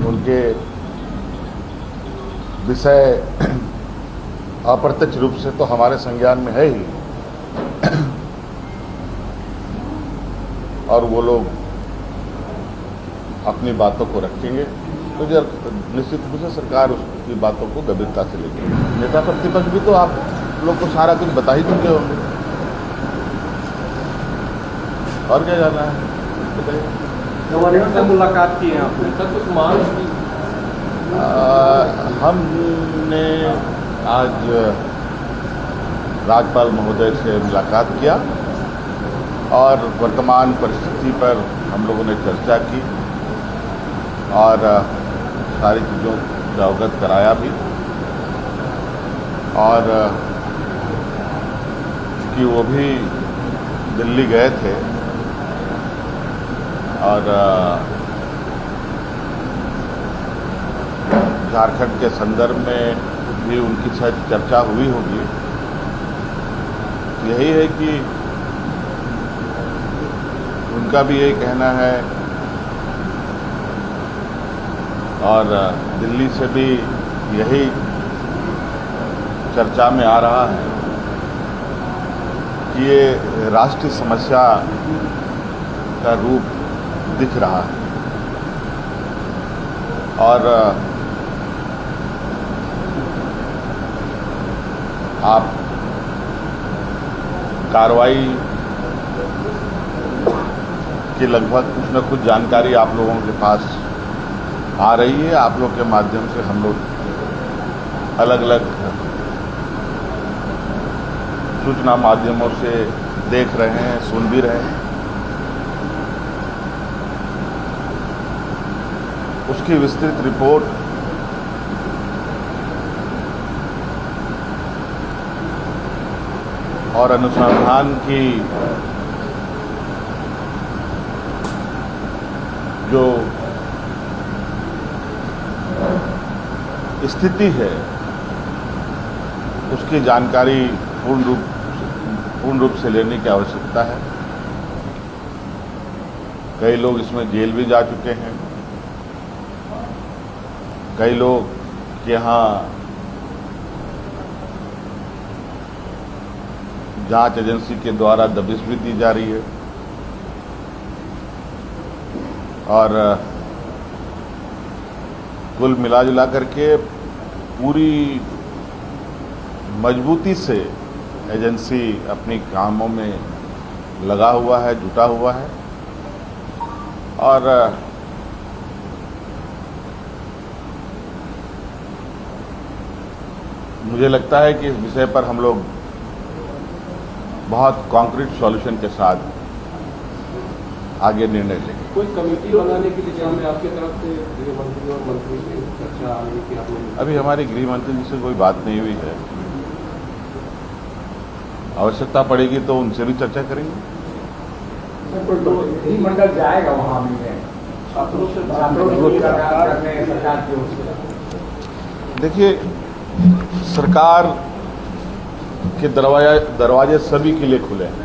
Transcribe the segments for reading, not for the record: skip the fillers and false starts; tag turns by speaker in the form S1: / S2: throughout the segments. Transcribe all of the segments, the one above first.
S1: उनके विषय अप्रत्यक्ष रूप से तो हमारे संज्ञान में है ही, और वो लोग अपनी बातों को रखेंगे तो जब निश्चित रूप से सरकार उसकी बातों को गंभीरता से लेगी। नेता प्रतिपक्ष भी तो आप लोग को सारा कुछ बता ही चुके होंगे, और क्या जाना है बताइए।
S2: गवर्नर से मुलाकात की है आपने, सब कुछ मांग की?
S1: हमने आज राज्यपाल महोदय से मुलाकात किया और वर्तमान परिस्थिति पर हम लोगों ने चर्चा की और सारी चीज़ों से अवगत कराया भी। और कि वो भी दिल्ली गए थे और झारखंड के संदर्भ में भी उनकी शायद चर्चा हुई होगी। यही है कि उनका भी यही कहना है और दिल्ली से भी यही चर्चा में आ रहा है कि ये राष्ट्रीय समस्या का रूप दिख रहा है और आप कार्रवाई की लगभग कुछ न कुछ जानकारी आप लोगों के पास आ रही है। आप लोग के माध्यम से हम लोग अलग अलग सूचना माध्यमों से देख रहे हैं, सुन भी रहे हैं। उसकी विस्तृत रिपोर्ट और अनुसंधान की जो स्थिति है उसकी जानकारी पूर्ण रूप से लेने की आवश्यकता है। कई लोग इसमें जेल भी जा चुके हैं, कई लोग के यहाँ जांच एजेंसी के द्वारा दबिश भी दी जा रही है और कुल मिला करके पूरी मजबूती से एजेंसी अपनी कामों में लगा हुआ है, जुटा हुआ है। और मुझे लगता है कि इस विषय पर हम लोग बहुत कॉन्क्रीट सॉल्यूशन के साथ आगे निर्णय लेंगे।
S2: कोई कमेटी बनाने के लिए में आपकी तरफ से गृह मंत्री और मंत्री से चर्चा आने की आपने?
S1: अभी हमारे गृह मंत्री जी से कोई बात नहीं हुई है, आवश्यकता पड़ेगी तो उनसे भी चर्चा करेंगे।
S3: गृह मंडल जाएगा वहां भी,
S2: छात्रों से
S3: सरकार की ओर से?
S1: देखिए, सरकार के दरवाजे सभी के लिए खुले हैं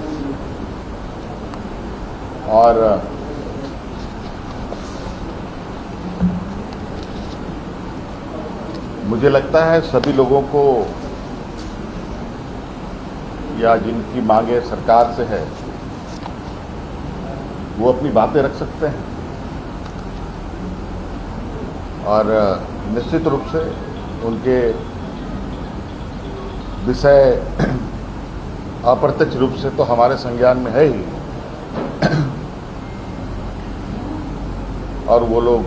S1: और मुझे लगता है सभी लोगों को या जिनकी मांगे सरकार से है वो अपनी बातें रख सकते हैं और निश्चित रूप से उनके विषय अप्रत्यक्ष रूप से तो हमारे संज्ञान में है ही, और वो लोग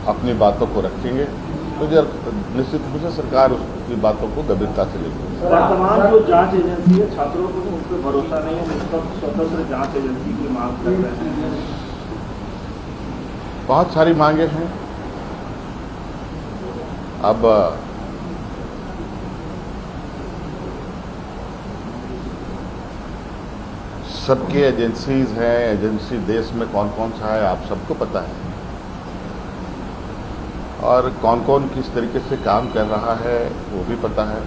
S1: अपनी बातों को रखेंगे तो जब निश्चित रूप से सरकार उसकी बातों को गंभीरता से लेगी।
S4: वर्तमान जो जांच एजेंसी है, छात्रों को उस पर भरोसा नहीं है, निष्पक्ष स्वतंत्र जांच एजेंसी की मांग कर रहे हैं।
S1: बहुत सारी मांगे हैं। अब सबके एजेंसीज हैं, एजेंसी देश में कौन कौन सा है आप सबको पता है, और कौन कौन किस तरीके से काम कर रहा है वो भी पता है,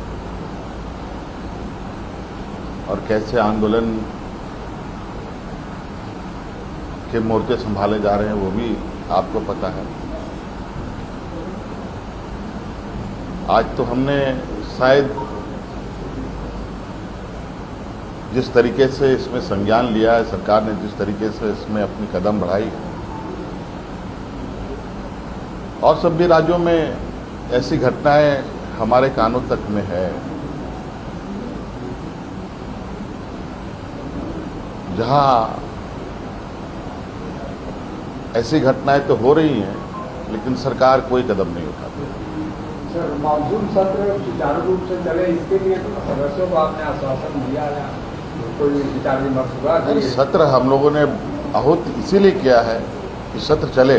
S1: और कैसे आंदोलन के मोर्चे संभाले जा रहे हैं वो भी आपको पता है। आज तो हमने शायद जिस तरीके से इसमें संज्ञान लिया है, सरकार ने जिस तरीके से इसमें अपनी कदम बढ़ाई, और सभी राज्यों में ऐसी घटनाएं हमारे कानों तक में है, जहां ऐसी घटनाएं तो हो रही हैं लेकिन सरकार कोई कदम नहीं उठाती।
S3: सर, मानसून सत्र सुचारू रूप से चले, इसके लिए तो सदस्यों को आपने आश्वासन दिया है, कोई विचार विमर्श हुआ?
S1: सत्र हम लोगों ने बहुत इसीलिए किया है कि सत्र चले,